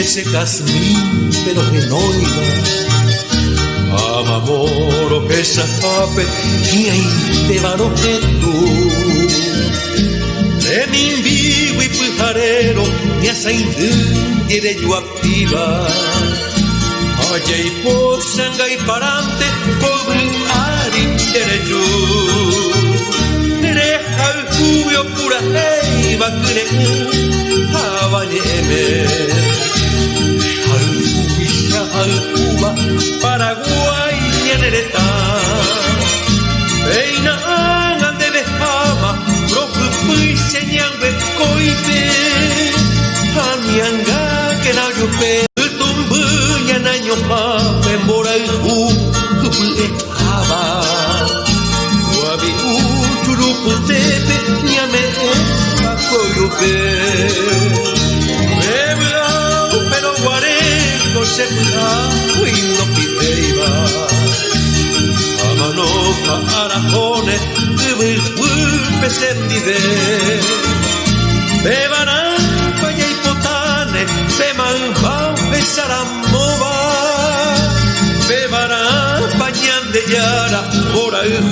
Ese jazmín pero que no iba amamoro que sabe que ahí te va lo que tú de mi vivo y pujarero ni a saindú quiere yo activa allá y por sanga y parante pobre ari derecho derecha el jubio pura hey va que abanyeme Cuba, Paraguay y Anereta Peinangan de Bejama Rojupuy Señambe Coipe Anianga que na yupe Tumbuña naño pa Pembora el ju Jupuy Ejaba Guabi Uchurupu Tepe Niame Paco yupe Pero guareco se pula y no pideiba Amanoca arajones que vulpe se pide Bebarán paya y potane Bemalbao besaramova Bebarán pañan de yara por el